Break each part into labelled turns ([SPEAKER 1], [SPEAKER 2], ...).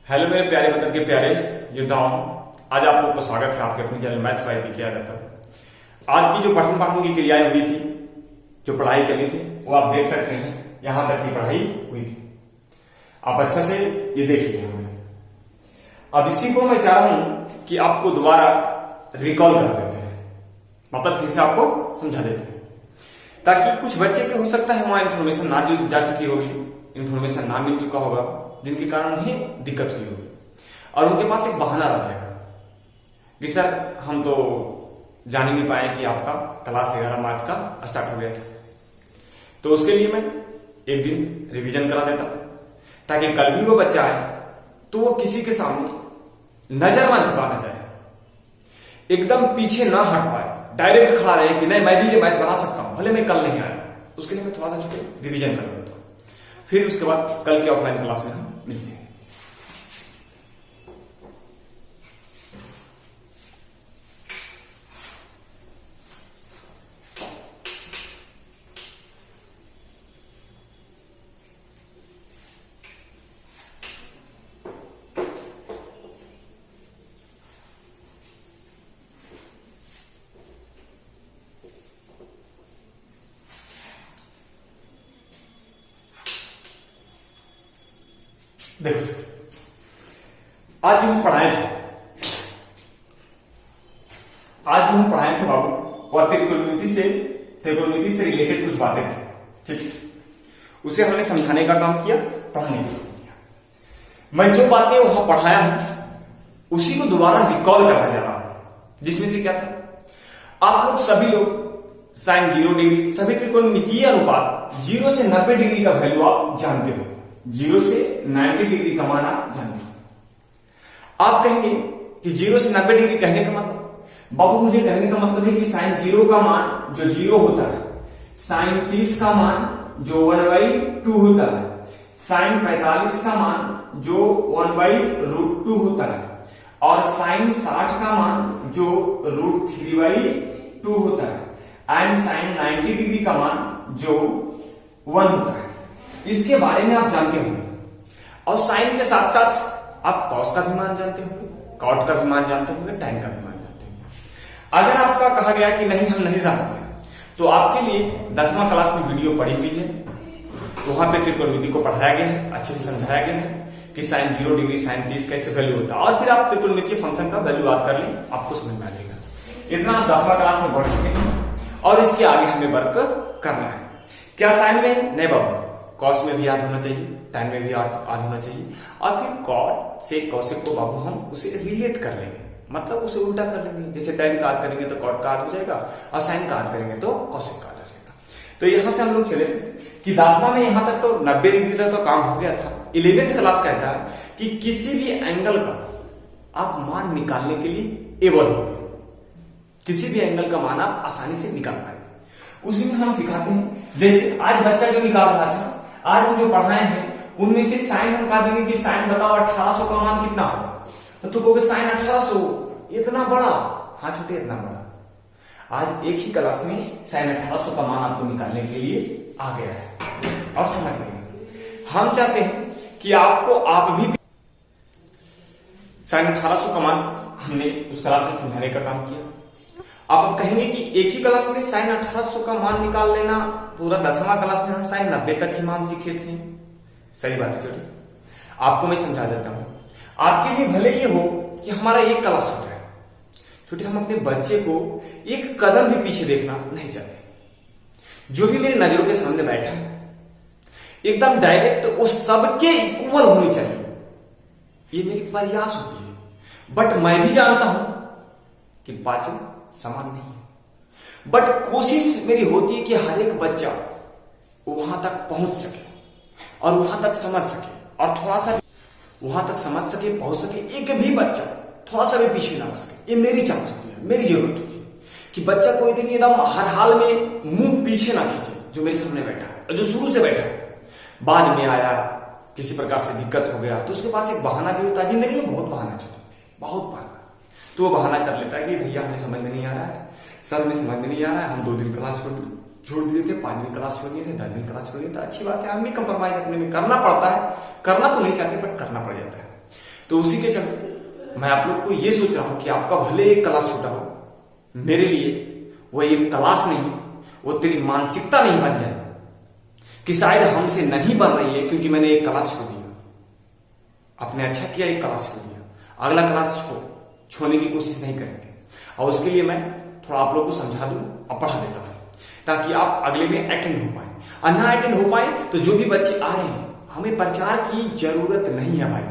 [SPEAKER 1] Hello मेरे प्यारे वतन के प्यारे योद्धाओं, आज आप लोग को स्वागत है आपके अपने चैनल मैथ्स वाई की आदत पर। आज की जो पठन पाठन की क्रियाएं हुई थी, जो पढ़ाई चली थी, वो आप देख सकते हैं। यहां तक की पढ़ाई हुई थी, आप अच्छा से ये देख लिए होंगे। अब इसी को मैं चाह रहा हूं कि आपको दोबारा रिकॉल कर देते हैं, मतलब फिर से आपको समझा देते हैं, ताकि कुछ बच्चे के हो सकता है वहां इन्फॉर्मेशन ना जा चुकी होगी, इन्फॉर्मेशन ना मिल चुका होगा, जिनके कारण उन्हें दिक्कत हुई होगी और उनके पास एक बहाना रह जाएगा कि सर हम तो जान ही नहीं पाए कि आपका क्लास 11 मार्च का स्टार्ट हो गया था। तो उसके लिए मैं एक दिन रिवीजन करा देता, ताकि कल भी वो बच्चा आए तो वो किसी के सामने नजर ना झुकाना चाहे, एकदम पीछे ना हट पाए, डायरेक्ट खड़ा रहे कि नहीं मैं भी ये मैथ बना सकता हूं, भले मैं कल नहीं आया। उसके लिए मैं थोड़ा सा रिवीजन कर देता हूं, फिर उसके बाद कल के ऑफलाइन क्लास में हम मिलते हैं। देखो, आज जो हम पढ़ाए थे बाबू, वो त्रिकोणमिति से रिलेटेड कुछ बातें थी, ठीक। उसे हमने समझाने का काम किया, पढ़ाने का काम किया। मैं जो बातें वहां पढ़ाया हूं उसी को दोबारा रिकॉल करने जा रहा हूं, जिसमें से क्या था, आप लोग सभी लोग साइन 0 डिग्री, सभी त्रिकोणमितीय अनुपात 0 से 90 डिग्री का वैल्यू आप जानते हो। 0 से 90 डिग्री का मान आप जानते हो। आप कहेंगे कि 0 से 90 डिग्री कहने का मतलब, बाबू मुझे कहने का मतलब है कि साइन 0 का मान जो 0 होता है, साइन 30 का मान जो 1/2 होता है, साइन 45 का मान जो 1/√2 होता है, और साइन 60 का मान जो √3/2 होता है, एंड साइन 90 डिग्री का मान जो 1 होता है। इसके बारे में आप जानते होंगे। और साइन के साथ साथ आप कॉस का भी मान जानते होंगे, कॉट का भी मान जानते होंगे, टैन का भी मान जानते होंगे। अगर आपका कहा गया कि नहीं हम नहीं जानते, तो आपके लिए 10वां क्लास में वीडियो पड़ी हुई है, वहां पे त्रिकोणमिति को पढ़ाया गया है, अच्छे से समझाया गया है कि साइन 0 डिग्री, साइन 30 कैसे वैल्यू होता है, और फिर आप त्रिकोणमितीय फंक्शन का वैल्यू याद कर लें, आपको समझ में आ जाएगा। इतना आप 10वां क्लास में बढ़ चुके हैं और इसके आगे हमें वर्क करना है। क्या साइन में? नहीं बाबू, कॉस में भी याद होना चाहिए, टैन में भी याद होना चाहिए, और फिर कॉट से कॉसेक को बाबू हम उसे रिलेट कर लेंगे, मतलब उसे उल्टा कर लेंगे। जैसे टैन का याद करेंगे तो कॉट का याद हो जाएगा, और साइन का याद करेंगे तो कॉसेक का याद हो जाएगा। तो यहां से हम लोग चले थे कि 10वां में यहां तक तो 90 डिग्री तक तो काम हो गया था। 11th क्लास कहता है कि किसी भी एंगल का आप मान निकालने के लिए एबल हो, किसी भी एंगल का मान आप आसानी से निकाल पाएंगे। उसी में हम सिखाते हैं, जैसे आज बच्चा जो निकाल रहा था, आज हम जो पढ़ाए हैं उनमें से साइन हम कहा देंगे कि साइन बताओ 1800 का मान कितना होगा, तो तू कहोगे साइन 1800 इतना बड़ा, हाँ छोटे इतना बड़ा। आज एक ही क्लास में साइन 1800 का मान आपको निकालने के लिए आ गया है, और समझ लेंगे। हम चाहते हैं कि आपको आप भी साइन 1800 का मान हमने उस क्लास में समझाने का काम किया। आप कहेंगे कि एक ही क्लास में साइन 1800 का मान निकाल लेना, पूरा 10वां क्लास में हम साइन 90 तक ही मान सीखे थे। सही बात है, चलिए आपको मैं समझा देता हूं। आपके लिए भले ये हो कि हमारा एक क्लास हो रहा है, छोटे हम अपने बच्चे को एक कदम भी पीछे देखना नहीं चाहते। जो भी मेरे नजरों के सामने बैठा है एकदम डायरेक्ट वो सबके इक्वल होनी चाहिए, ये मेरी प्रयास होती है। बट मैं भी जानता हूं कि पांचों समान नहीं है, बट कोशिश मेरी होती है कि हर एक बच्चा वहां तक पहुंच सके और वहां तक समझ सके, और थोड़ा सा वहां तक समझ सके, पहुंच सके, एक भी बच्चा थोड़ा सा भी पीछे ना हो सके। ये मेरी चाहत होती है, मेरी जरूरत होती है कि बच्चा को इतनी एकदम हर हाल में मुंह पीछे ना खींचे, जो मेरे सामने बैठा है और जो शुरू से बैठा है। बाद में आया, किसी प्रकार से दिक्कत हो गया, तो उसके पास एक बहाना भी होता है। जिंदगी में बहुत बहाना चलता है, बहुत बहाना, तो वो बहाना कर लेता है कि भैया हमें समझ में नहीं आ रहा है, सर हमें समझ में नहीं आ रहा है, हम 2 दिन क्लास छोड़ दिए थे, 5 दिन क्लास छोड़ दिए थे, 10 दिन क्लास छोड़ दिए थे। अच्छी बात है, हम भी कंप्रोमाइज अपने में करना पड़ता है, करना तो नहीं चाहते बट करना पड़ जाता है। तो उसी के चलते मैं आप लोग को ये सोच रहा हूं कि आपका भले एक क्लास छोटा हो, मेरे लिए वो एक क्लास नहीं, वो तेरी मानसिकता नहीं बन जाए कि शायद हमसे नहीं बन रही है क्योंकि मैंने एक क्लास छोड़ दिया। आपने अच्छा किया, एक क्लास छोड़ दिया, अगला क्लास छोड़ने की कोशिश नहीं करेंगे। और उसके लिए मैं थोड़ा आप लोग को समझा दूं और पढ़ा देता हूं ताकि आप अगले में अटेंड हो पाए। और ना अटेंड हो पाए तो जो भी बच्चे आ रहे हैं, हमें प्रचार की जरूरत नहीं है भाई,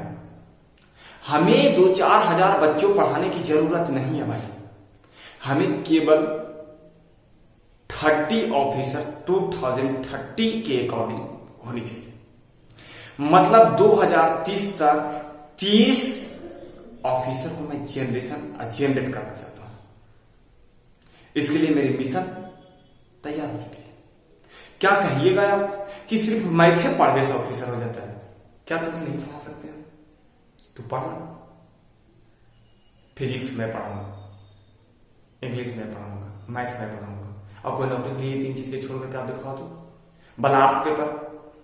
[SPEAKER 1] हमें 2-4 हजार बच्चों पढ़ाने की जरूरत नहीं है भाई, हमें केवल 30 ऑफिसर 2030 के अकॉर्डिंग होनी चाहिए। मतलब 2030 तक 30 ऑफिसर को मैं जनरेट करना चाहता हूं। इसके लिए मेरी मिशन तैयार हो चुकी है। क्या कहिएगा आप कि सिर्फ मैथे पढ़ने से ऑफिसर हो जाता है? क्या तुम नहीं पढ़ा सकते हैं? तो पढ़ना, फिजिक्स में पढ़ाऊंगा, इंग्लिश में पढ़ाऊंगा, मैथ में पढ़ाऊंगा, और कोई नौकरी के लिए 3 चीज के छोड़ करके आप दिखाओ तो बलार्स पेपर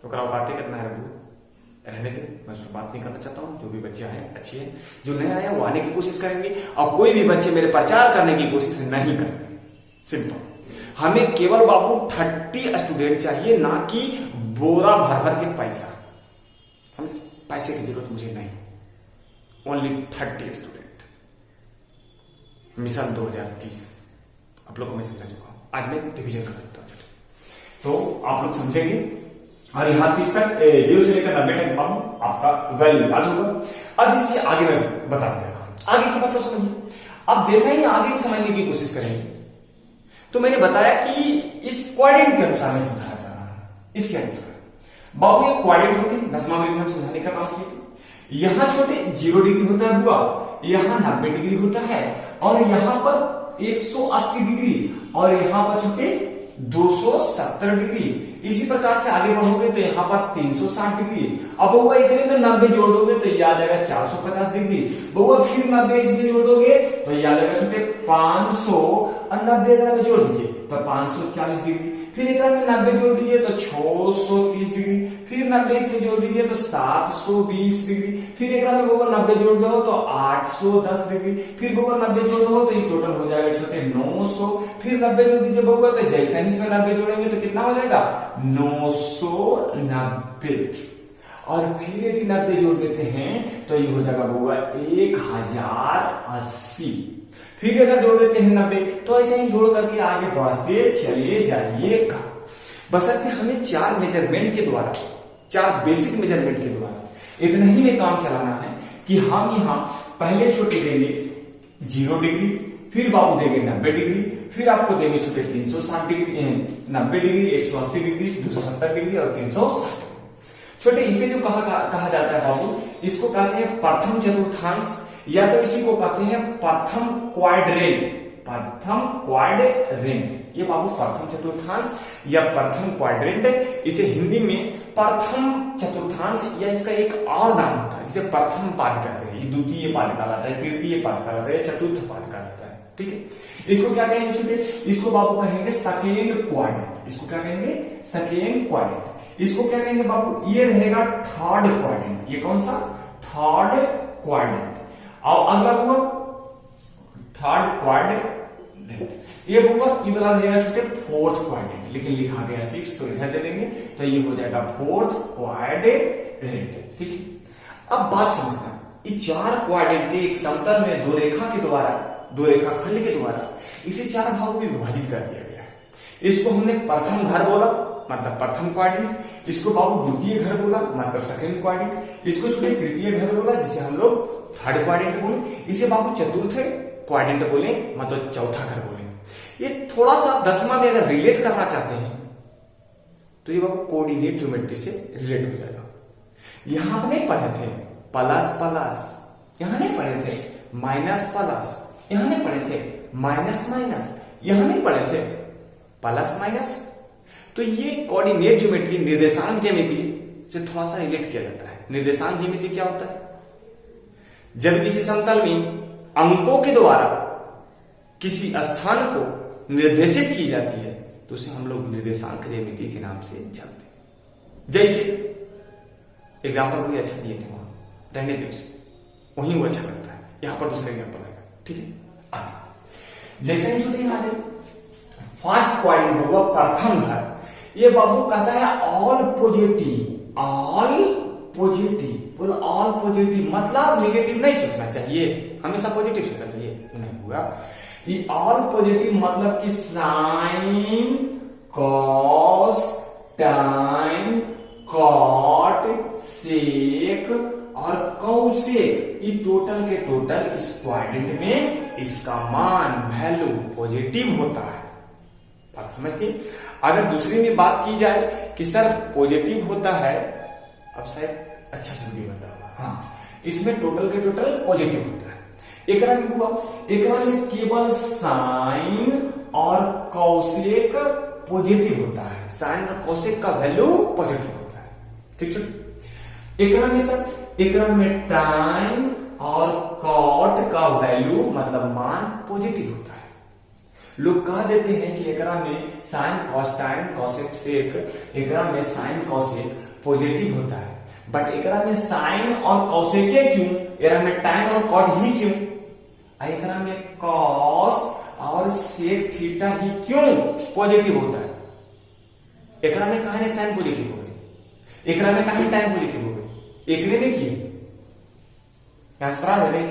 [SPEAKER 1] तो कराओ, बातें करना है रहने दे, मैं उसमें बात नहीं करना चाहता हूँ। जो भी बच्चे आए अच्छे हैं, जो नए आए वो आने की कोशिश करेंगे, और कोई भी बच्चे मेरे प्रचार करने की कोशिश नहीं करेंगे। सिंपल, हमें केवल बाबू 30 स्टूडेंट चाहिए, ना कि बोरा भर भर के पैसा। समझ, पैसे की जरूरत मुझे नहीं, ओनली 30 स्टूडेंट। मिशन 2030 आप लोग को मैं समझा चुका हूं, आज मैं डिवीजन कर देता हूं तो आप लोग समझेंगे। और यहां 30 तक 0 से लेकर 90 तक आपका वैल्यू याद होगा। अब इसके आगे मैं बताना चाह रहा हूं, आगे का मतलब समझिए। अब जैसे ही आगे समझने की कोशिश करेंगे तो मैंने बताया कि इस क्वाड्रेंट के अनुसार मैं समझाना चाह रहा हूं। इसके अनुसार बाबू ये क्वाड्रेंट होते हैं, 10वां में भी हम समझाने का काम किए थे। यहां छोटे 0 डिग्री होता है बुआ, यहां 90 डिग्री होता है, और यहां पर 180 डिग्री, और यहां पर छोटे 270 डिग्री। इसी प्रकार से आगे बढ़ोगे तो यहाँ पर 360 डिग्री। अब बउआ इतने में 90 जोड़ दोगे तो ये आ जाएगा 450 डिग्री। बउआ फिर 90 इसमें जोड़ दोगे तो ये आ जाएगा छोटे 500, और 90 में जोड़ दीजिए तो 540 डिग्री। फिर एक में 90 जोड़ दीजिए तो 630 डिग्री। फिर 90 इसमें जोड़ दीजिए तो 720 डिग्री। फिर एक में बउआ 90 जोड़ दो तो 810 डिग्री। फिर बउआ 90 जोड़ दो तो ये टोटल हो जाएगा छोटे 900। फिर 90 जोड़ दीजिए बउआ तो जैसे ही इसमें 90 जोड़ेंगे तो कितना हो जाएगा 990। और फिर यदि 90 जोड़ देते हैं तो ये हो जाएगा बउआ 1080। फिर अगर जोड़ देते हैं 90 तो ऐसे ही जोड़ करके आगे बढ़ते चले जाइएगा। बशर्ते हमें 4 मेजरमेंट के द्वारा, 4 बेसिक मेजरमेंट के द्वारा इतना ही में काम चलाना है कि हम यहां पहले छोटे देंगे 0 डिग्री, फिर बाबू देंगे 90 डिग्री, फिर आपको देंगे छोटे 360 डिग्री, 90 डिग्री, 180 डिग्री, 270 डिग्री और 360। छोटे इसे जो कहा जाता है बाबू, इसको कहते हैं प्रथम चतुर्थांश, या तो इसी को कहते हैं प्रथम क्वाड्रेंट। प्रथम क्वाड्रेंट, ये बाबू प्रथम चतुर्थांश या प्रथम क्वाड्रेंट। इसे हिंदी में प्रथम चतुर्थांश या इसका एक और नाम होता है, इसे प्रथम पाद कहते हैं, ये द्वितीय पाद कहलाता है, तृतीय पाद कहलाता है, चतुर्थ पाद कहलाता है। ठीक है, इसको क्या कहेंगे छोटे, इसको बाबू कहेंगे सेकेंड क्वाड्रेंट। इसको क्या कहेंगे, सेकेंड क्वाड्रेंट। इसको क्या कहेंगे बाबू, ये रहेगा थर्ड क्वाड्रेंट। ये कौन सा, थर्ड क्वाड्रेंट। और अगला हुआ थर्ड क्वाड्रेंट, ये होगा ये वाला रहेगा छोटे फोर्थ क्वाड्रेंट, लेकिन लिखा गया 6 तो इधर दे देंगे तो ये हो जाएगा फोर्थ क्वाड्रेंट। ठीक है, अब बात समझना, इस 4 क्वाड्रेंट के एक समतल में 2 रेखा के द्वारा, 2 रेखाखंड के द्वारा इसे 4 भागों में विभाजित कर दिया गया है। इसको हमने प्रथम घर बोला, मतलब प्रथम क्वाड्रेंट। इसको बाबू द्वितीय घर बोला, मतलब सेकंड क्वाड्रेंट। इसको छोटे तृतीय घर बोला, जिसे हम लोग थर्ड क्वाड्रेंट बोले। इसे बाबू चतुर्थ क्वाड्रेंट बोले, मतलब चौथा घर बोले। ये थोड़ा सा 10वां में अगर रिलेट करना चाहते हैं तो ये बाबू कोऑर्डिनेट ज्योमेट्री से रिलेट हो जाएगा। यहां नहीं पढ़े थे प्लस प्लस, यहां नहीं पढ़े थे माइनस प्लस, यहां नहीं पढ़े थे माइनस माइनस, यहां नहीं पढ़े थे प्लस माइनस। तो ये कोऑर्डिनेट ज्योमेट्री, निर्देशांक ज्यामिति से थोड़ा सा रिलेट किया जाता है। निर्देशांक ज्यामिति क्या होता है, जब किसी समतल में अंकों के द्वारा किसी स्थान को निर्देशित की जाती है तो उसे हम लोग निर्देशांक ज्यामिति के नाम से जानते हैं। जैसे एग्जाम्पल बड़ी अच्छा दिए थे वहां, रहने दे उसे, वही वो अच्छा लगता है, यहां पर दूसरे एग्जाम्पल आएगा। ठीक है, आगे जैसे हम छोटे यहाँ फर्स्ट क्वाड्रेंट होगा प्रथम घर, ये बाबू कहता है ऑल पॉजिटिव, ऑल पॉजिटिव, बोलो ऑल पॉजिटिव मतलब नेगेटिव नहीं सोचना चाहिए, हमेशा पॉजिटिव सोचना चाहिए, तो नहीं हुआ। ये ऑल पॉजिटिव मतलब कि साइन, कॉस, टाइन, कॉट, सेक और कौसेक, ये टोटल के टोटल इस क्वाड्रेंट में इसका मान वैल्यू पॉजिटिव होता है। बात समझ गई। अगर दूसरी में बात की जाए कि सर पॉजिटिव होता है, अब शायद अच्छा से भी बता रहा, हाँ, इसमें टोटल के टोटल पॉजिटिव होता है। एक में हुआ, एक में केवल साइन और कौसेक पॉजिटिव होता है, साइन और कौसेक का वैल्यू पॉजिटिव होता है। ठीक है, एक में सर, एक में टाइन और कॉट का वैल्यू मतलब मान पॉजिटिव होता है। लोग कह देते हैं कि एकरा में साइन कॉस टाइन कॉसेक सेक, एकरा में साइन कॉसेक पॉजिटिव होता है, बट एकरा में साइन और कॉसेक क्यों, एकरा में टाइन और कॉट ही क्यों, एकरा में कॉस और सेक थीटा ही क्यों पॉजिटिव होता है। एकरा में कहा नहीं साइन पॉजिटिव हो गई, एकरा में कहा टाइन पॉजिटिव हो गई, एकरे में किए यहां सवाल है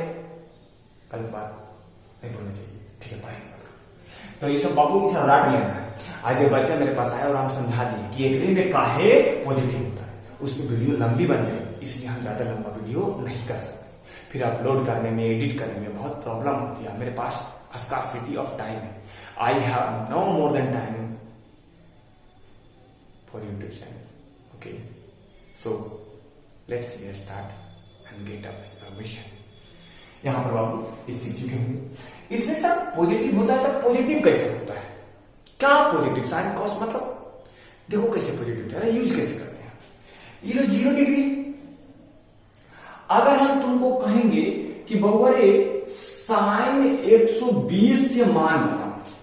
[SPEAKER 1] गलत बात नहीं बोलना चाहिए। ठीक है, पढ़ाई तो ये सब बाबू की सब रट लेना है। आज ये बच्चा मेरे पास आया और हम समझा दिए कि एकरे में काहे पॉजिटिव होता है, उसमें वीडियो लंबी बन जाएगी, इसलिए हम ज्यादा लंबा वीडियो नहीं कर सकते, फिर अपलोड करने में एडिट करने में बहुत प्रॉब्लम होती है। मेरे पास स्कार्सिटी ऑफ टाइम है, I have no more than time for YouTube channel. Okay, so let's start and get up information. यहां पर बाबू इस सीख चुके होंगे, इसमें सर पॉजिटिव होता है, सर पॉजिटिव कैसे होता है, क्या पॉजिटिव, साइन कॉस मतलब देखो कैसे पॉजिटिव होता है, यूज कैसे करते हैं। ये तो 0 डिग्री, अगर हम तुमको कहेंगे कि बहुवरे साइन 120 के मान बताओ,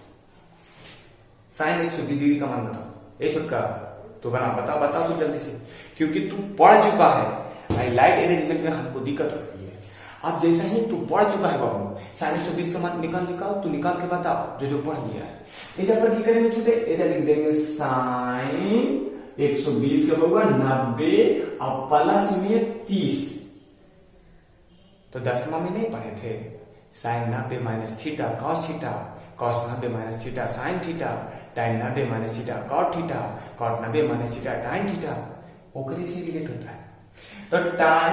[SPEAKER 1] साइन 120 डिग्री का मान बताओ, ये छुटका तो बना बताओ तो जल्दी से, क्योंकि तू पढ़ चुका है, लाइट अरेंजमेंट में हमको दिक्कत हो रही है। अब जैसा ही तू पढ़ चुका है बाबू, साइन 120 का मान निकाल चुका हो, तू निकाल के बताओ जो पढ़ लिया है। इधर पर क्या करेंगे छोटे, इधर लिख देंगे साइन 120 के बउआ 90 और प्लस में 30, तो 10वां में नहीं पढ़े थे, sine 90 minus theta cos theta, cos 90 minus theta sine theta, tan 90 minus theta cot theta, cot 90 minus theta tan theta, ओकरे से रिलेट होता है। तो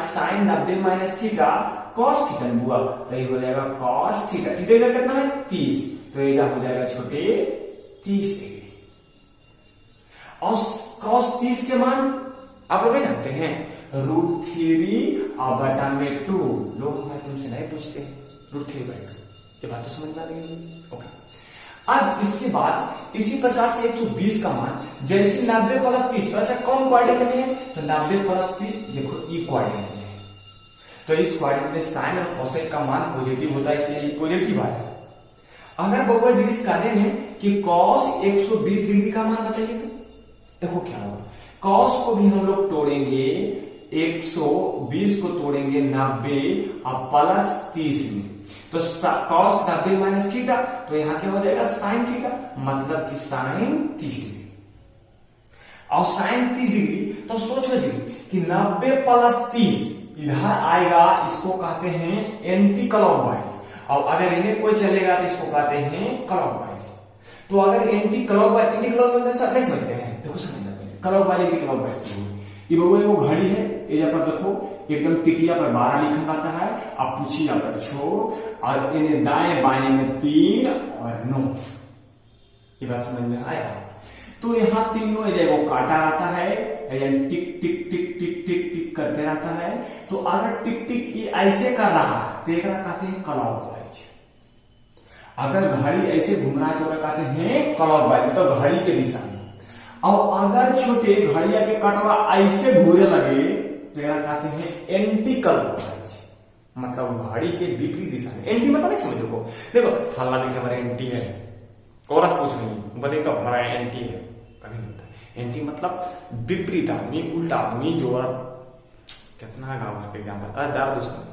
[SPEAKER 1] sine 90 minus theta cos theta हुआ, तो ये हो जाएगा कॉस थीटा, थीटा इधर कितना है 30, तो इधर हो जाएगा छोटे 30 डिग्री। और कॉस 30 के मान आप लोग जानते हैं, √3 और बटा में 2, लोग तुमसे नहीं पूछते √3/2, ये बात तो समझ में आ गई। ओके, अब इसके बाद इसी प्रकार से 120 का मान जैसे 90 प्लस 30, तो ऐसा कौन क्वाड्रेंट में है, तो 90 प्लस 30 देखो ई क्वाड्रेंट में है, तो इस क्वाड्रेंट में साइन और कोसेक का मान पॉजिटिव होता है, इसलिए पॉजिटिव आया। अगर बहुवचन जिस कार्य में कि cos 120 डिग्री का मान बताइए, तो देखो क्या होगा, cos को भी हम लोग तोड़ेंगे 120 को तोड़ेंगे 90 और प्लस 30 में, तो cos 90 माइनस थीटा, तो यहां क्या हो जाएगा साइन थीटा, मतलब कि साइन 30 डिग्री, और साइन 30 डिग्री, तो सोचो जी कि 90 प्लस 30 इधर आएगा, इसको कहते हैं एंटी क्लॉकवाइज, और अगर इन्हें कोई चलेगा तो इसको कहते हैं क्लॉकवाइज। तो अगर एंटी क्लॉकवाइज नहीं समझते हैं, देखो समझना पड़ेगा क्लॉकवाइज एंटी क्लॉकवाइज। ये वो घड़ी है, ये पर देखो एकदम टिकिया पर 12 लिखा रहता है, अब पूछिया पर 6, और इन्हें दाएं बाएं में 3 और 9, ये बात समझ में आया। तो यहाँ तीनों वो काटा रहता है, टिक टिक टिक टिक टिक टिक करते रहता है, तो अगर टिक टिक ये ऐसे कर रहा है तो एक कहते हैं क्लॉकवाइज, अगर घड़ी ऐसे घूम रहा है तो कहते हैं क्लॉकवाइज, तो घड़ी के दिशा में, और अगर छोटे घड़िया के कटवा ऐसे घूरे लगे तो यह कहते हैं एंटी क्लॉकवाइज, मतलब घड़ी के विपरीत दिशा में। एंटी मतलब नहीं समझो को, देखो फला देखिए हमारा एंटी है, और पूछ नहीं बताइए तो हमारा एंटी है, कभी नहीं होता। एंटी मतलब विपरीत आदमी, उल्टा आदमी, जो कितना गाँव का एग्जाम्पल, दार दुश्मन,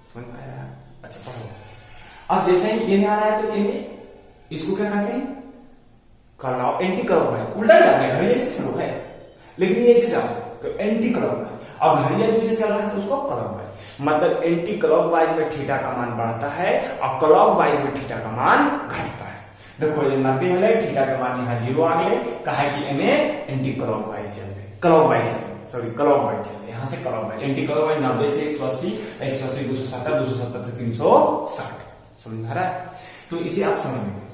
[SPEAKER 1] समझ में आया? अच्छा पढ़ो। अब जैसे ही ये आ रहा है तो ये इसको क्या कहते हैं? Anti clockwise. उल्टा जाना है, घड़िया से चलो है, लेकिन ये ऐसे जाओ तो एंटी क्लॉकवाइज। अब घड़िया जैसे चल रहा है तो उसको क्लॉकवाइज, मतलब एंटी क्लॉकवाइज में थीटा का मान बढ़ता है और क्लॉकवाइज में थीटा का मान घटता है। देखो ये 90 है, थीटा का मान यहाँ 0 आ गए, कहा कि इन्हें एंटी क्लॉकवाइज चल रहे, क्लॉकवाइज सॉरी क्लॉकवाइज चल रहे, यहाँ से क्लॉकवाइज। एंटी क्लॉकवाइज 90 से 180, 180 270, 270 से 360। समझ में आ रहा है? तो इसे आप समझ लेंगे।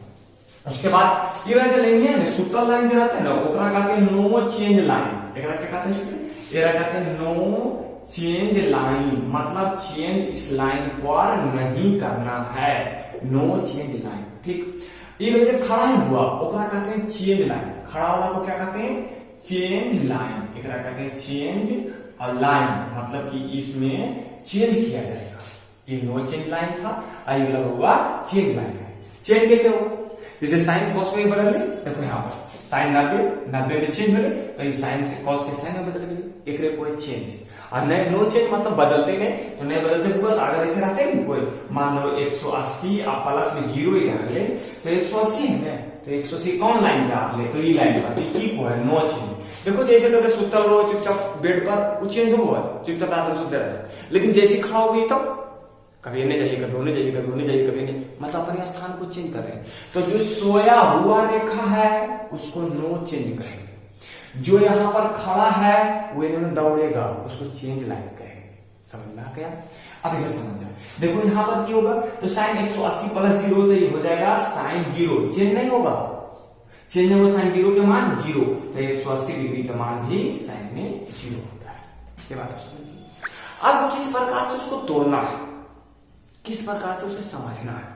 [SPEAKER 1] उसके बाद ये लेंगे सूत्र लाइन जो रहता है ना, ओकरा कहते हैं नो चेंज लाइन। एकरा क्या कहते हैं? एकरा कहते हैं नो चेंज लाइन, मतलब चेंज इस लाइन पर नहीं करना है, नो चेंज लाइन। ठीक, ये खड़ा है हुआ, ओकरा कहते हैं चेंज लाइन। खड़ा वाला को क्या कहते हैं? Change line. एकरा कहते हैं चेंज और लाइन, मतलब कि इसमें चेंज किया जाएगा। ये नो चेंज लाइन था, आई लगा हुआ चेंज लाइन है। चेंज कैसे हो? जैसे साइन कॉस में बदल गए, देखो यहाँ पर साइन 90 में चेंज हो गए, तो ये साइन से कॉस से साइन में बदल गए, एक रे कोई चेंज। और नए नो चेंज मतलब बदलते नहीं, तो नए बदलते हुए अगर ऐसे रहते नहीं कोई, मान लो 180 और प्लस में 0 ही रह गए तो 180 है ना, तो 180 कौन लाइन पे आ गए, तो ये लाइन पर की को है नो चेंज। देखो जैसे कभी सुता हो चुपचाप बेड पर वो चेंज हुआ, चुपचाप आदमी सुनते रहते, लेकिन जैसे खड़ा हो गई तब कभी इन्हें चाहिए, कभी होने चाहिए, कभी होने चाहिए, कभी नहीं, मतलब अपने स्थान को चेंज कर रहे हैं। तो जो सोया हुआ रेखा है उसको नो चेंज करेंगे, जो यहाँ पर खड़ा है वो इन्होंने दौड़ेगा, उसको चेंज लाइन कहेंगे। समझ में आ गया? अब इधर समझ जाओ, देखो यहाँ पर क्या होगा, तो साइन 180 प्लस 0 तो ये हो जाएगा साइन 0, चेंज नहीं होगा, चेंज नहीं होगा, साइन 0 के मान 0, तो 180 डिग्री का मान भी साइन में 0 होता है। ये बात आप समझिए। अब किस प्रकार से उसको तोड़ना है, किस प्रकार से उसे समझना है,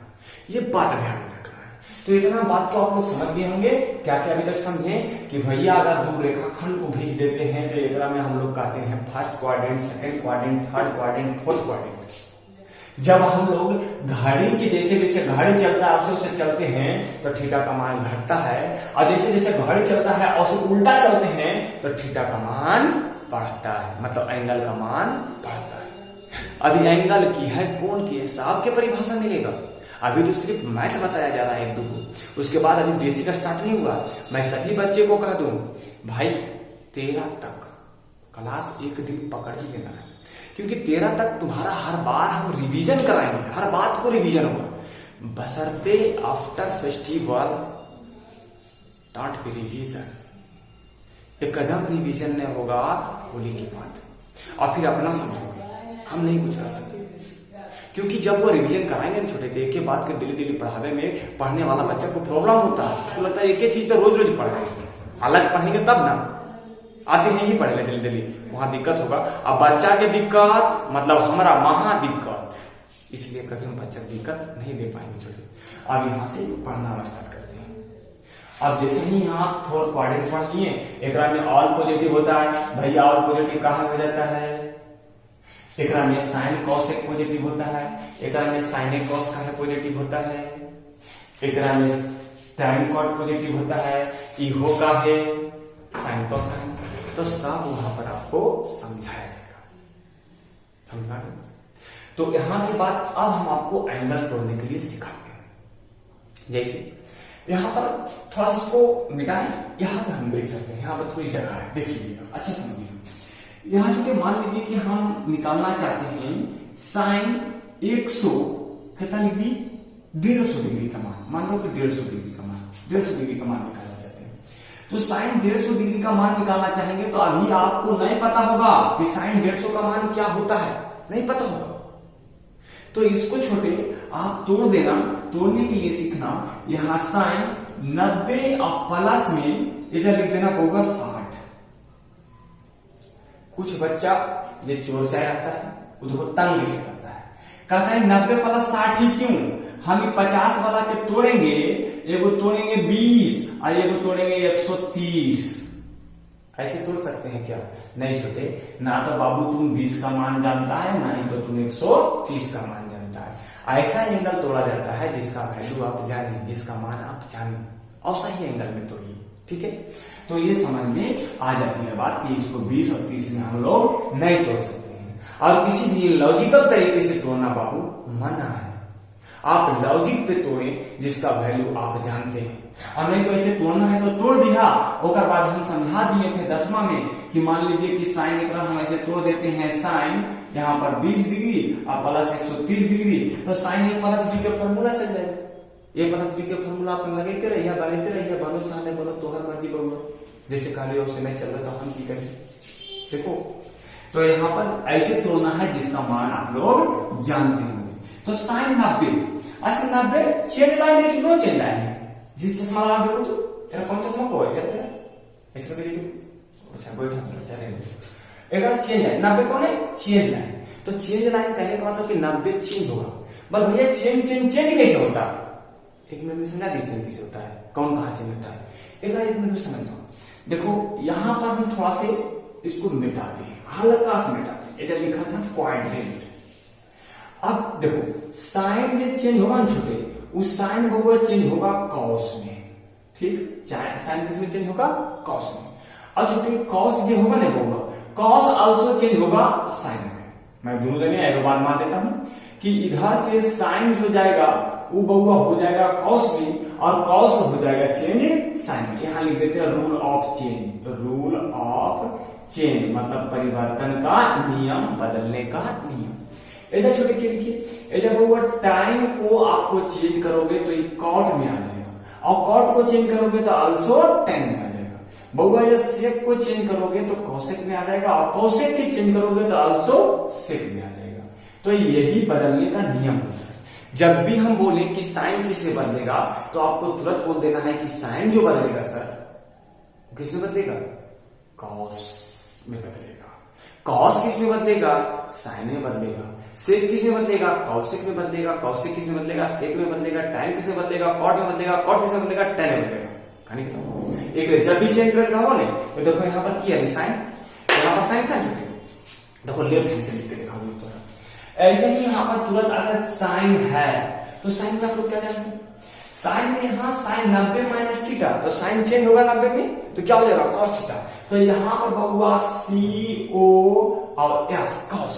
[SPEAKER 1] ये बात ध्यान रखना है। तो इतना बात तो आप लोग समझ गए होंगे। क्या क्या अभी तक समझे कि भैया अगर दो रेखाखंड को खींच देते हैं तो एकरा में हम लोग कहते हैं first quadrant, second quadrant, third quadrant, fourth quadrant. जब हम लोग घड़ी के जैसे जैसे घड़ी चलता है उससे उससे चलते हैं तो थीटा का मान घटता है, और जैसे जैसे घड़ी चलता है और उससे उल्टा चलते हैं तो थीटा का मान बढ़ता है, मतलब एंगल का मान बढ़ता है। अभी एंगल की है, कोण की है, साहब के परिभाषा मिलेगा। अभी तो सिर्फ मैथ बताया जा रहा है एक दो को, उसके बाद अभी बेसिक स्टार्ट नहीं हुआ। मैं सभी बच्चे को कह दूं भाई 13 तक क्लास एक दिन पकड़ ही लेना है, क्योंकि 13 तक तुम्हारा हर बार हम रिवीजन कराएंगे, हर बात को रिवीजन होगा, बशर्ते after festival dot be revision. एकदम रिवीजन नहीं होगा होली की बात, और फिर अपना समझोगे, हम नहीं कुछ कर सकते। क्योंकि जब वो रिवीजन कराएंगे छोटे थे, एक के बाद के डेली डेली पढ़ावे में पढ़ने वाला बच्चा को प्रॉब्लम होता है, उसको लगता है एक ही चीज का रोज रोज पढ़ाएंगे, अलग पढ़ेंगे तब ना, आते हैं ही पढ़े डेली डेली, वहां दिक्कत होगा। अब बच्चा के दिक्कत मतलब हमारा महा दिक्कत, इसलिए कभी हम बच्चा दिक्कत नहीं दे पाएंगे छोटे। अब यहाँ से पढ़ना स्टार्ट करते हैं। अब जैसे ही यहाँ फोर्थ क्वाड्रेंट पढ़ लिए, एकरा में ऑल पॉजिटिव होता है, भैया ऑल पॉजिटिव कहाँ हो जाता है, एकरा में साइन कॉस एक पॉजिटिव होता है, एकरा में साइन कॉस का है पॉजिटिव होता है, एकरा में टाइम कॉट पॉजिटिव होता है, इहो का है साइन कॉस का है, तो सब वहां पर आपको समझाया जाएगा। समझा? तो यहाँ के बाद अब हम आपको एंगल तोड़ने के लिए सिखाएंगे। जैसे यहाँ पर थोड़ा सा इसको मिटाएं, यहाँ पर हम देख सकते हैं, यहाँ पर थोड़ी जगह है, देख लीजिएगा, अच्छा समझिए। यहाँ चूंकि मान लीजिए कि हम निकालना चाहते हैं साइन 100 कितना लिख दी 150 डिग्री का मान लो कि 150 डिग्री का मान, 150 डिग्री का मान निकालना चाहते हैं, तो साइन 150 डिग्री का मान निकालना चाहेंगे तो अभी आपको नहीं पता होगा कि साइन 150 का मान क्या होता है, नहीं पता होगा, तो इसको छोटे आप तोड़ देना। तोड़ने के लिए सीखना, यहाँ साइन 90 और प्लस में इधर लिख देना होगा 60। कुछ बच्चा ये चोर चाहे आता है, उसको तंग से करता है, कहता है 90 प्लस 60 ही क्यों, हम 50 वाला के तोड़ेंगे, एगो तोड़ेंगे 20 और एगो तोड़ेंगे 130। ऐसे तोड़ सकते हैं क्या? नहीं छोटे, ना तो बाबू तुम 20 का मान जानता है, ना ही तो तुम 130 का मान जानता है। ऐसा एंगल तोड़ा जाता है जिसका वैल्यू आप जाने, जिसका मान आप जाने, और सही एंगल में तोड़िए। ठीक है, तो ये समझ में आ जाती है बात कि इसको 20 और 30 में हम लोग नहीं तोड़ सकते हैं। और किसी भी लॉजिकल तरीके से तोड़ना बाबू मना है। आप लॉजिक पे तोड़े जिसका वैल्यू आप जानते हैं, और नहीं तो ऐसे तोड़ना है तो तोड़ दिया। ओकर बाद हम समझा दिए थे 10वां में कि मान लीजिए कि साइन एक हम ऐसे तोड़ देते हैं, साइन यहाँ पर 20 डिग्री और प्लस 130 डिग्री, तो साइन ए प्लस बी के फॉर्मूला चल जाएगा। ए प्लस बी के फॉर्मूला आप लगाते रहिए, बनाते रहिए, बनो चाहे बनो तोहर मर्जी बउआ, जैसे खाली और से नहीं चल रहा तो हम की करें। देखो तो यहाँ पर ऐसे तोड़ना है जिसका मान आप लोग जानते होंगे। तो साइन 90, अच्छा 90 चेंज लाइन है कि नो चेंज लाइन है? जिस चश्मा लगा देखो तो तेरा कौन चश्मा को है तेरा ऐसे करके देखो। अच्छा बैठा चले एक चेंज है, 90 कौन है? Change line. तो चेंज लाइन कहने का मतलब कि 90 चेंज होगा। बस भैया चेंज चेंज चेंज कैसे होता है? एक मिनट में समझा दीजिए चेंज कैसे होता है, कौन कहां चेंज होता है। एक मिनट में समझ लो। देखो यहां पर हम थोड़ा से इसको मिटाते हैं, हल्का से मिटाते हैं। इधर लिखा था क्वाड्रेंट। अब देखो साइन जो चेंज होगा ना छोटे, उस साइन बहुआ चेंज होगा कॉस में, ठीक? साइन किस में चेंज होगा? कॉस में। और छोटे कॉस जो होगा ना बहुआ, कॉस आल्सो चेंज होगा साइन में। मैं दोनों जगह एक बार मान देता हूं कि इधर से साइन जो जाएगा वो बहुआ हो जाएगा कॉस में, और कॉस हो जाएगा चेंज साइन में। यहां लिख देते हैं rule of change. Rule of change मतलब परिवर्तन का नियम, बदलने का नियम। ऐसा छोटे के लिखिए, ऐसा बहुआ टाइम को आपको चेंज करोगे तो ये कॉट में आ जाएगा, और कॉट को चेंज करोगे तो आल्सो टेन में आ जाएगा। बहुआ या सेक को चेंज करोगे तो कौशिक में आ जाएगा, और कौशिक के चेंज करोगे तो आल्सो सेक में आ जाएगा। तो यही बदलने का नियम होता है। जब भी हम बोले कि साइन किसमें बदलेगा तो आपको तुरंत बोल देना है कि साइन जो बदलेगा सर किसमें बदलेगा? कॉस में बदलेगा। कॉस किसमें बदलेगा? साइन में बदलेगा। सेक किसमें बदलेगा? कौशिक में बदलेगा। कौशिक किसमें बदलेगा? सेक में बदलेगा। टाइन किसमें बदलेगा? कॉट में बदलेगा। कॉट किसमें बदलेगा? टेन में बदलेगा। कहानी खत्म। एक जब भी चेंज करना हो ना तो देखो यहाँ पर किया है साइन, यहाँ पर साइन था छोटे, देखो लेफ्ट हैंड से लिख के दिखाऊंगी तो ऐसे ही यहाँ पर तुरंत अगर साइन है तो साइन में आप लोग क्या जानते हैं? साइन में यहाँ साइन 90 माइनस थीटा, तो साइन चेंज होगा 90 में तो क्या हो जाएगा? Cos theta. तो यहाँ पर बहुआ CO और S कॉस,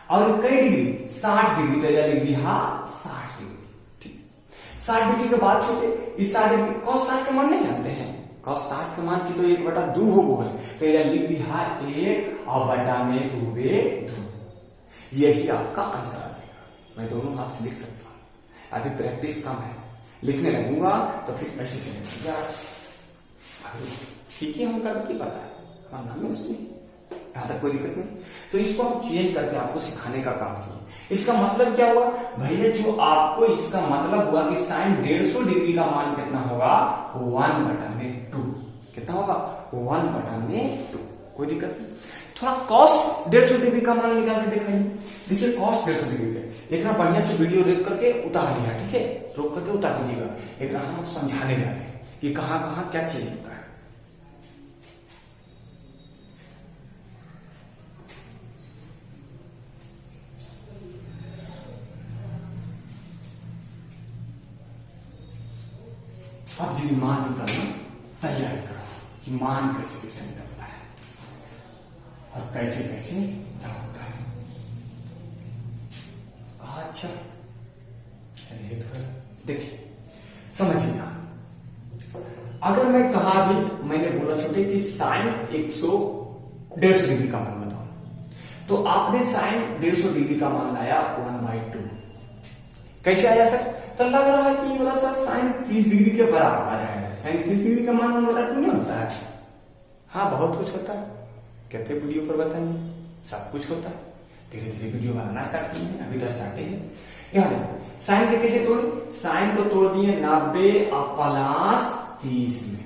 [SPEAKER 1] और कई डिग्री 60 डिग्री, तो लिख दिया 60 डिग्री। ठीक, 60 डिग्री के बाद छोटे इस 60 डिग्री कॉस 60 का मान नहीं जानते हैं? कॉस 60 का मान की तो 1/2 हो है, तो यह लिख दिया 1 और बटा में 2/2। यही आपका आंसर आ जाएगा। मैं दोनों हाथ से लिख सकता हूं, अभी प्रैक्टिस कम है, लिखने लगूंगा तो फिर ऐसे चलेगा। ठीक है, हम करके पता है हमारा नाम है उसमें, यहां तक कोई दिक्कत नहीं। तो इसको हम चेंज करके आपको सिखाने का काम किए। इसका मतलब क्या हुआ भैया? जो आपको इसका मतलब हुआ कि साइन 150 डिग्री का मान कितना होगा? 1/2। कितना होगा? 1/2। कोई दिक्कत नहीं। थोड़ा कॉस 150 डिग्री का मान निकाल के दिखाइए। देखिए कॉस 150 डिग्री का एक बढ़िया से वीडियो रेक करके उतार लिया, ठीक है? रोक करके उतार दीजिएगा। एक हम समझाने जा रहे हैं कि कहां कहां क्या चेंज होता है। अब जी मान निकालना तैयार करो कि मान कैसे कैसे निकलता है और कैसे कैसे क्या होता है। अच्छा देखिए समझिए, अगर मैं कहा भी मैंने बोला छोटे कि साइन 150 डिग्री का मान बताओ, तो आपने साइन 150 डिग्री का मान लाया 1/2। कैसे आया सर? तो लग रहा है कि वाला सर साइन 30 डिग्री के बराबर है। साइन 30 डिग्री का मान 1/2 नहीं होता है? हाँ बहुत कुछ होता है, कहते वीडियो पर बताएंगे, सब कुछ होता है। धीरे धीरे वीडियो बनाना स्टार्ट किए, अभी तो स्टार्ट है। यहाँ साइन के कैसे तोड़े? साइन को तोड़ दिए 90 प्लस 30 में।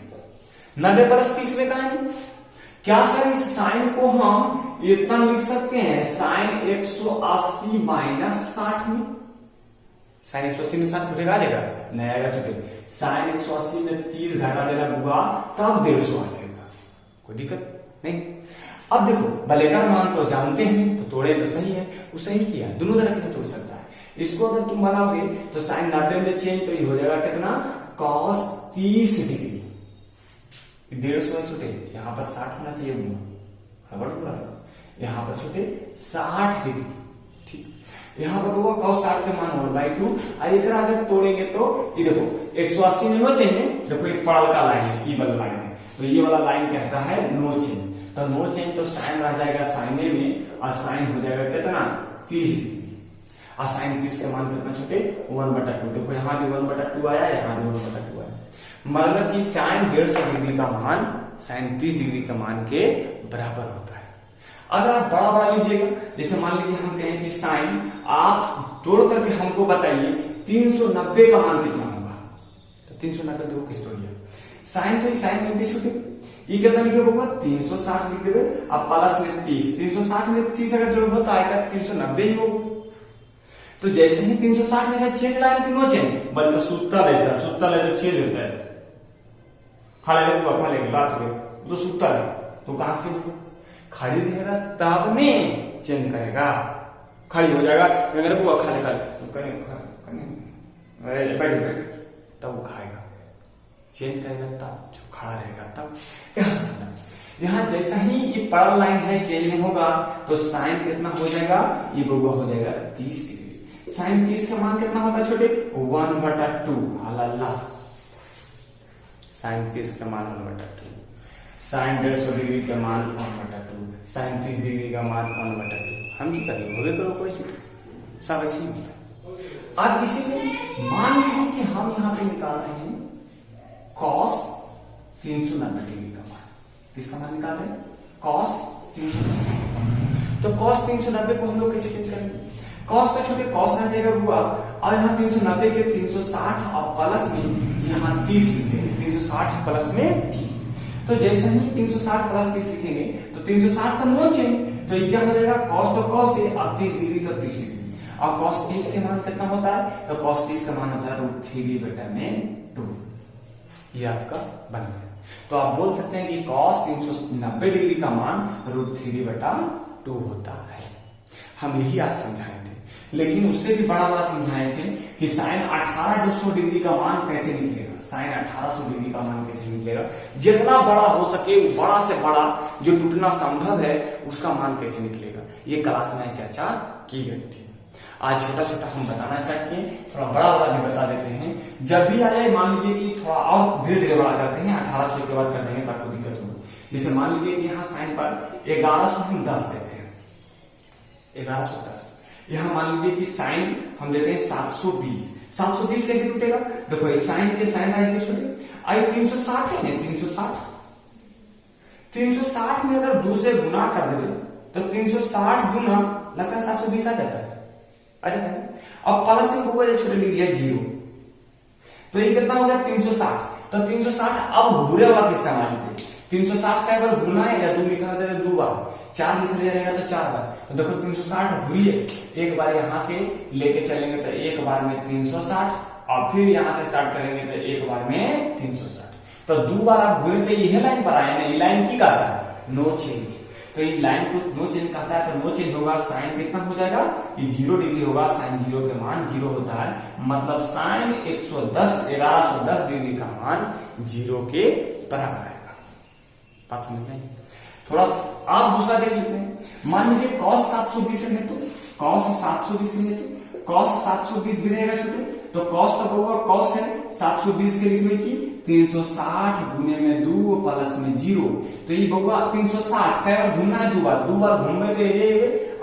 [SPEAKER 1] 90 प्लस 30 में कहा नहीं? क्या सर इस साइन को हम इतना लिख सकते हैं? साइन 180 माइनस 60 में। साइन 180 में 60 घटेगा, आ जाएगा? नहीं आएगा छोटे। साइन 180 में 30 घटा देना बुआ तब 150 आ जाएगा। कोई दिक्कत नहीं। अब देखो भले का मान तो जानते हैं, तो तोड़े तो सही है, वो सही किया। दोनों तरह से तोड़ सकता है। इसको अगर तुम बनाओगे तो साइन 90 में चेंज तो ये हो जाएगा कितना? Cos 30 degree. 150 है छोटे, यहां पर 60 होना चाहिए। यहाँ पर छोटे 60 डिग्री। ठीक, यहाँ पर होगा cos 60 के मान 1/2। अगर अगर तोड़ेंगे तो ये देखो 180 में नो चेंज है, देखो एक पड़ल का लाइन है, ये वाला लाइन है, तो ये वाला लाइन कहता है नो चेंज। तो नो चेंज तो साइन रह जाएगा साइने में, और साइन हो जाएगा कितना 30 डिग्री। और साइन 30 के मान कितना छोटे 1/2। देखो यहाँ भी 1/2 आया, यहाँ भी 1/2 आया, मतलब कि साइन 150 डिग्री का मान साइन 30 डिग्री के मान के बराबर होता है। अगर आप बड़ा बड़ा लीजिएगा, जैसे मान लीजिए हम कहें कि साइन, आप तोड़ करके हमको बताइए 390 का मान कितना होगा, तो 390 देखो किस पर गया साइन, तो साइन में छोटे ये कितना लिखे होगा 360 लिख देवे, अब प्लस में 30, 360 में 30 अगर जोड़ तो आएगा 390 ही होगा। तो जैसे ही 360 में से चेंज लाइन तो नो चेंज, बल्कि सुतल है, सुतल है तो चेंज होता है, खा लेगा रात में तो सुतल है, तो कहां से खड़ी रहेगा तब में चेंज करेगा, खड़ी हो जाएगा, मेरे बुआ खा लेगा बैठ तब वो खाएगा, चेंज करेगा तब, जो खड़ा रहेगा तब। यहाँ जैसा ही ये पैरेलल लाइन है चेंज नहीं होगा, तो साइन कितना हो जाएगा, ये बउआ हो जाएगा 30 डिग्री। साइन 30 का मान कितना होता है छोटे 1/2, अल्लाह साइन 30 का मान 1/2, साइन 150 डिग्री का मान 1/2, साइन 30 डिग्री का मान 1/2। हम की करिए होवे करो कोई सब ऐसे ही। अब इसी में मान लीजिए कि हम यहाँ पे निकाल रहे हैं cos 390 डिग्री का मान, किसका मान निकाल रहे हैं cos 390। तो cos 390 को हम लोग कैसे चेंज करेंगे, cos तो छोटे cos रह जाएगा बुआ, और यहाँ 390 के 360 और प्लस में यहाँ 30 लिखेंगे, 360 प्लस में 30। तो जैसे ही 360 प्लस 30 लिखेंगे तो 360 तो नो चेंज, तो ये क्या हो जाएगा cos तो cos है, और 30 डिग्री तो 30 डिग्री, और cos 30 के मान कितना होता है, तो cos 30 का मान होता है √3/2। ये आपका बन गया। तो आप बोल सकते हैं कि cos 390 डिग्री का मान √3/2 होता है। हम यही आज समझाए थे, लेकिन उससे भी बड़ा समझाए थे कि साइन 1800 डिग्री का मान कैसे निकलेगा, साइन 1800 डिग्री का मान कैसे निकलेगा, जितना बड़ा हो सके बड़ा से बड़ा जो टूटना संभव है उसका मान कैसे निकलेगा, ये क्लास में चर्चा की गई थी। आज छोटा छोटा हम बताना स्टार्ट किए, थोड़ा बड़ा बड़ा भी बता देते हैं। जब भी आ जाए मान लीजिए कि थोड़ा और धीरे धीरे बड़ा करते हैं, 1800 के बाद कर देंगे तब कोई दिक्कत होगी। जैसे मान लीजिए कि यहाँ साइन पर 1100 हम 10 देते हैं, 1110। यहाँ मान लीजिए कि साइन हम देते हैं 720, 720 कैसे टूटेगा, देखो साइन के साइन आएंगे छोटे, आई 360 है ना, 360 में अगर 2 से गुना कर देंगे तो 360 गुना लगता है 720 आ जाता है, अच्छा है। अब प्लस में छोटे लिख दिया 0, तो ये कितना हो गया 360। तो 360 अब घूरे वाला सिस्टम आ जाते, 360 का अगर गुना है या 2 लिखा रहता है 2 बार, 4 लिख लिया रहेगा तो 4 बार, तो देखो 360 घूरिए, एक बार यहां से लेके चलेंगे तो एक बार में 360, और फिर यहां से स्टार्ट करेंगे तो एक बार में 360, तो 2 बार आप घूरे तो यह लाइन पर आए ना, ये लाइन की कहता है नो चेंज, तो ये लाइन को नो चेंज कहता है, तो नो चेंज होगा, साइन कितना हो जाएगा, ये 0 डिग्री होगा, साइन 0 के मान 0 होता है, मतलब साइन 1110 डिग्री का मान 0 के बराबर आएगा। बात समझ में? थोड़ा आप दूसरा देख लेते हैं, मान लीजिए cos 720 है, तो cos 720 है, तो cos 720 भी रहेगा छोटे, तो cos तो होगा cos है 720 के लिखने की 360 गुने में 2 प्लस में 0, तो ये होगा 360 का घूमना है 2 बार घूमे तो ये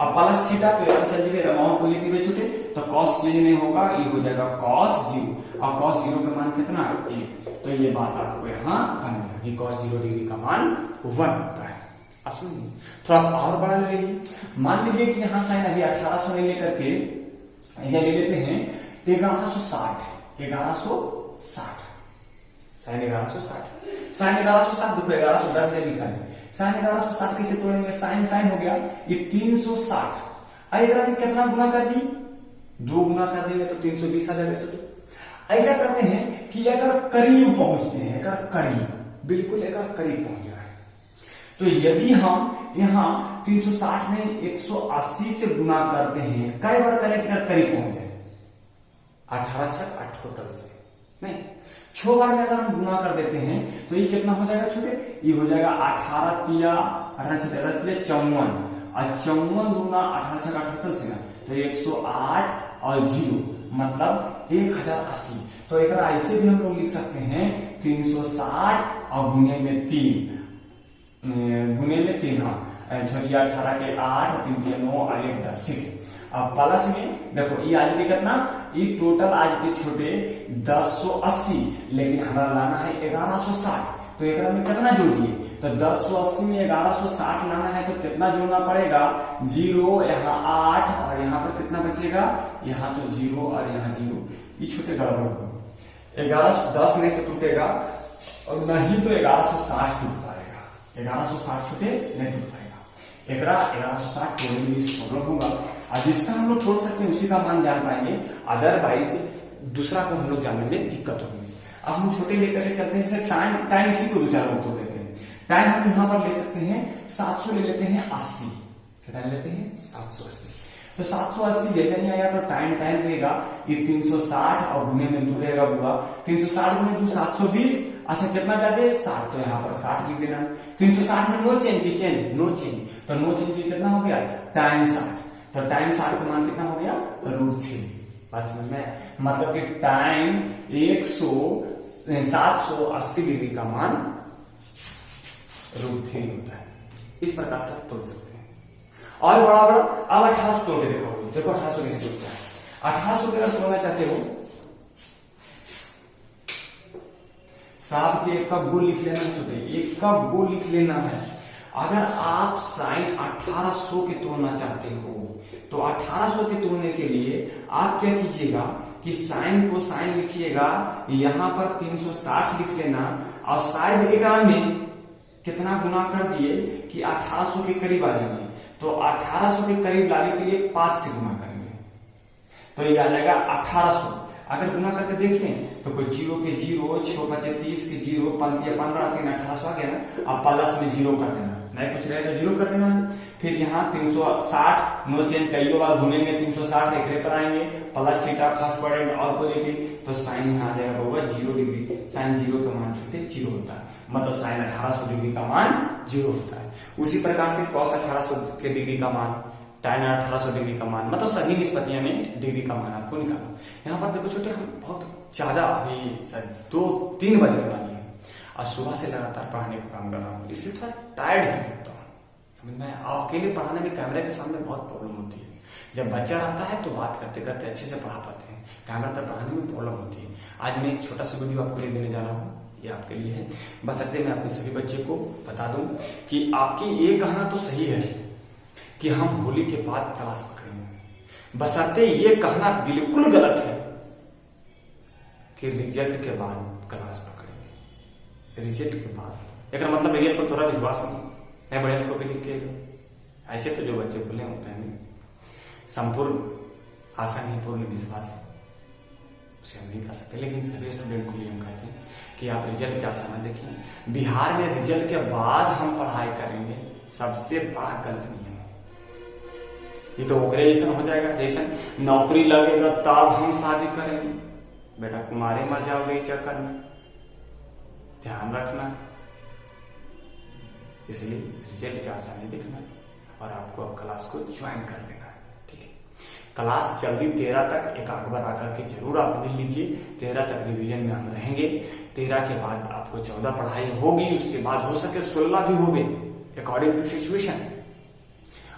[SPEAKER 1] और प्लस थीटा तो यहाँ चल जाएगा अमाउंट पॉजिटिव है छोटे, तो cos चेंज नहीं होगा, ये हो जाएगा cos 0, और cos 0 का मान कितना 1, तो ये बात आपको यहाँ बन गया कि cos 0 डिग्री का मान 1 होता है। आप सुनिए थोड़ा सा और बड़ा ले लीजिए, मान लीजिए कि यहाँ साइन अभी 1800 नहीं लेकर के ऐसा ले लेते हैं 1160, 1160 साइन 1160, साइन 1160 देखो 1110 में लिखा है, साइन 1160 कैसे तोड़ेंगे, साइन साइन हो गया ये 360, अगर आपने कितना गुना कर दी 2 गुना कर देंगे तो 320 आ जाएगा। ऐसा करते हैं कि अगर करीब पहुंचते हैं, अगर करीब बिल्कुल अगर करीब पहुंच रहा है, तो यदि हम यहाँ 360 में 180 से गुना करते हैं, कई बार करें कि अगर करीब पहुंचे 18 से 78 से नहीं 6 बार में अगर हम गुना कर देते हैं तो ये कितना हो जाएगा छोटे, ये हो जाएगा 18 तिया 54, और 54 दूना 18 छक्का 78 से ना, तो 108 और 0 मतलब 1080। तो एक ऐसे भी हम लोग लिख सकते हैं 360 और गुने में 3 हाँ, छोड़िए 18 के 8 3 3 9 और 1 10, ठीक है। अब प्लस में देखो ये आज कितना, ये टोटल आज के छोटे 1080, लेकिन हमारा लाना है 1160। तो एक में कितना जोड़ दिए, तो 1080 में 1160 लाना है, तो कितना जोड़ना पड़ेगा, 0 यहाँ 8 और यहाँ पर कितना बचेगा, यहाँ तो 0 और यहाँ 0, ये छोटे गड़बड़ हो, 1110 नहीं तो टूटेगा और नहीं तो 1160 टूट पाएगा, 1160 छोटे नहीं टूट पाएगा। 1160 तोड़ने में प्रॉब्लम होगा, और जिसका हम लोग तोड़ सकते हैं उसी का मान जान पाएंगे, अदरवाइज दूसरा को हम लोग जानने में दिक्कत होगी। अब हम छोटे लेकर के चलते हैं, जैसे टाइम इसी को 2 4 तोड़ देते हैं। टाइम हम यहाँ पर ले सकते हैं 700, ले लेते हैं 80, कितना ले लेते हैं 780। तो 780 जैसे नहीं आया तो टाइम रहेगा, ये 360 और गुने में 2 रहेगा बुआ, 360 गुने 2 720। अच्छा कितना जाते 60, तो यहाँ पर 60 लिख देना। 360 में नो चेंज की चेंज, नो चेंज, तो नो चेंज कितना हो गया टाइम 60, तो टाइम 60 का मान कितना हो गया √3। बात समझ में, मतलब कि टाइम 780 डिग्री का मान √3 होता है। इस प्रकार से आप तोड़ सकते हैं। और बड़ा अब 1800 तोड़ के देखो, 1800 कैसे तोड़ता है। 1800 अगर तोड़ना चाहते हो, साहब के एक का गोल लिख लेना है, छोटे एक का गोल लिख लेना है। अगर आप साइन 1800 के तोड़ना चाहते हो, तो 1800 के तोड़ने के लिए आप क्या कीजिएगा कि साइन को साइन लिखिएगा, यहां पर 360 लिख लेना, और शायद एक में कितना गुना कर दिए कि 1800 के करीब आ जाएंगे, तो 1800 के करीब लाने के लिए 5 से गुना करेंगे, तो ये आ जाएगा 1800। अगर गुना करके देखें तो कोई 0 के 0, 6 5 30 के 0, 15 3 1800 आ गया ना। अब प्लस में 0 कर देना, नहीं कुछ रहे तो 0 कर देना। फिर यहाँ 360 नो चेंज, कई बार घूमेंगे 360 एक पर आएंगे, प्लस थीटा फर्स्ट क्वाड्रेंट और पॉजिटिव, तो साइन यहाँ आ जाएगा होगा 0 डिग्री। साइन 0 का मान छोटे 0 होता है, मतलब साइन 1800 डिग्री का मान 0 होता है। उसी प्रकार से कॉस 1800 के डिग्री का मान, टाइन 1800 डिग्री का मान, मतलब सभी निष्पत्तियां में डिग्री का मान आपको निकालना। यहाँ पर देखो छोटे, हम बहुत ज्यादा अभी 2-3 बजे वाली है और सुबह से लगातार पढ़ाने का काम कर रहा हूँ, इसलिए थोड़ा टायर्ड फील करता हूँ, समझ में। अकेले पढ़ाने में कैमरे के सामने बहुत प्रॉब्लम होती है। जब बच्चा रहता है तो बात करते करते अच्छे से पढ़ा पाते हैं, कैमरा तक पढ़ाने में प्रॉब्लम होती है। आज मैं एक छोटा सा वीडियो आपको देने जा रहा हूँ, ये आपके लिए है। बशर्ते मैं अपने सभी बच्चे को बता दूं कि आपकी ये कहना तो सही है कि हम होली के बाद क्लास पकड़ेंगे, बशर्ते ये कहना बिल्कुल गलत है कि रिजल्ट के बाद क्लास पकड़ेंगे। रिजल्ट के बाद एक मतलब रिजल्ट पर थोड़ा विश्वास नहीं, बड़े स्कोप लिख के ऐसे तो जो बच्चे बोले होते हैं संपूर्ण आशा नहीं, पूर्ण विश्वास उसे हम नहीं कर सकते। लेकिन सभी स्टूडेंट को लिए हम कहते हैं कि आप रिजल्ट की आशा न देखें। बिहार में रिजल्ट के बाद हम पढ़ाई करेंगे, सबसे बड़ा गलत नियम है ये। तो ग्रेजुएशन हो जाएगा, जैसे नौकरी लगेगा तब हम शादी करेंगे। बेटा कुमारे मर जाओगे इस चक्कर में, ध्यान रखना। इसलिए रिजल्ट की आशा नहीं देखना और आपको अब क्लास को ज्वाइन कर लेना है, ठीक है। क्लास जल्दी 13 तक एक बार आकर के जरूर आप मिल लीजिए। 13 तक रिवीजन में हम रहेंगे। 13 के बाद आपको 14 पढ़ाई होगी, उसके बाद हो सके 16 भी होंगे, according to situation.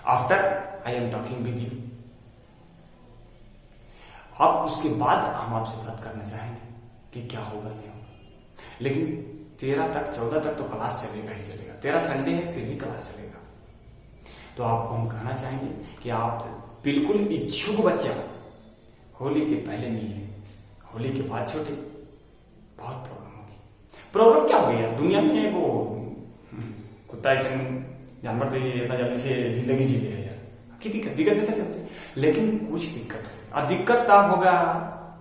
[SPEAKER 1] After I am talking with you. अब उसके बाद हम आपसे बात करना चाहेंगे कि क्या होगा नहीं होगा। लेकिन 13 तक 14 तक तो क्लास चलेगा ही चलेगा। 13 संडे है फिर भी क्लास चलेगा। तो आपको हम कहना चाहेंगे कि आप बिल्कुल इच्छुक बच्चा होली के पहले नहीं है, होली के बाद छोटे बहुत प्रॉब्लम होगी। प्रॉब्लम क्या होगी यार, दुनिया में वो कुत्ता ऐसे जानवर तो ये इतना जल्दी से जिंदगी जी है यार, की दिक्कत नहीं चलती। लेकिन कुछ दिक्कत हो, और दिक्कत तब होगा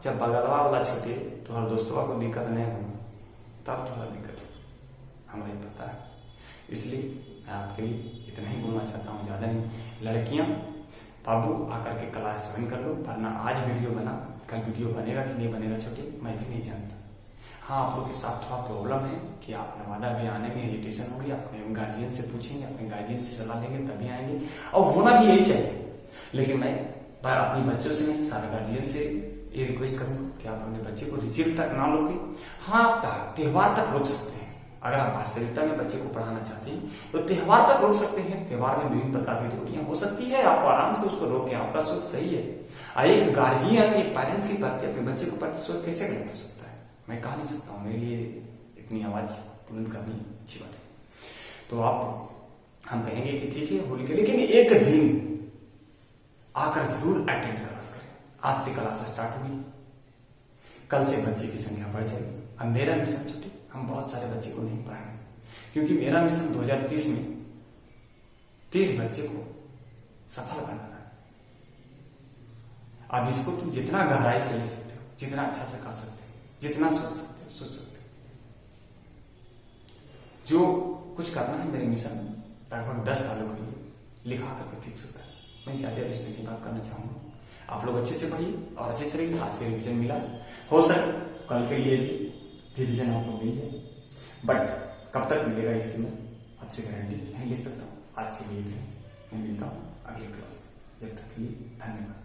[SPEAKER 1] जब बगलवा वाला छोटे तो हर दोस्तों को दिक्कत नहीं होगा, तब थोड़ा दिक्कत हो, हमें पता है। इसलिए मैं आपके लिए इतना ही बोलना चाहता हूँ, ज्यादा नहीं। लड़कियां बाबू आकर के क्लास ज्वाइन कर लो, वरना आज वीडियो बना, कल वीडियो बनेगा कि नहीं बनेगा छोटे मैं भी नहीं जानता। हाँ, आप लोग के साथ थोड़ा प्रॉब्लम है कि आप नवादा भी आने में हेजिटेशन होगी, अपने गार्जियन से पूछेंगे, अपने गार्जियन से सलाह लेंगे तभी आएंगे, और होना भी यही चाहिए। लेकिन मैं अपने बच्चों से नहीं, सारे गार्जियन से ये रिक्वेस्ट करूंगा कि आप अपने बच्चे को रिजल्ट तक ना रोके। हाँ, आप त्योहार तक रोक सकते हैं। अगर आप वास्तविकता में बच्चे को पढ़ाना चाहते हैं तो त्योहार तक रोक सकते हैं। त्योहार में विभिन्न प्रकार की त्रुटियां हो सकती है, आप आराम से उसको रोकें, आपका सोच सही है। और एक गार्जियन, एक पेरेंट्स की प्रति, अपने बच्चे को प्रति सोच कैसे गलत हो सकता है, मैं कह नहीं सकता हूँ। मेरे लिए इतनी आवाज बुलंद करनी अच्छी बात है। तो आप हम कहेंगे कि ठीक है होली के, लेकिन एक दिन आकर जरूर अटेंड क्लास करें। आज से क्लास स्टार्ट हुई, कल से बच्चे की संख्या बढ़ जाएगी। अब मेरा मिशन छुट्टी, हम बहुत सारे बच्चे को नहीं पढ़ाएंगे, क्योंकि मेरा मिशन 2030 में 30 बच्चे को सफल बनाना है। अब इसको तुम जितना गहराई से ले सकते हो, जितना अच्छा से कर सकते हो, जितना सोच सकते हो सोच सकते हो। जो कुछ करना है मेरे मिशन में लगभग 10 सालों के लिए लिखा करके फिक्स होता है। मैं ज्यादा इसमें की बात करना चाहूंगा। आप लोग अच्छे से पढ़िए और अच्छे से रहिए। आज के रिविजन मिला, हो सके कल के लिए भी रिविजन आपको मिल जाए, बट कब तक मिलेगा इसकी मैं आपसे गारंटी नहीं ले सकता हूँ। आज के लिए मैं मिलता हूँ अगली क्लास, जब तक के लिए धन्यवाद।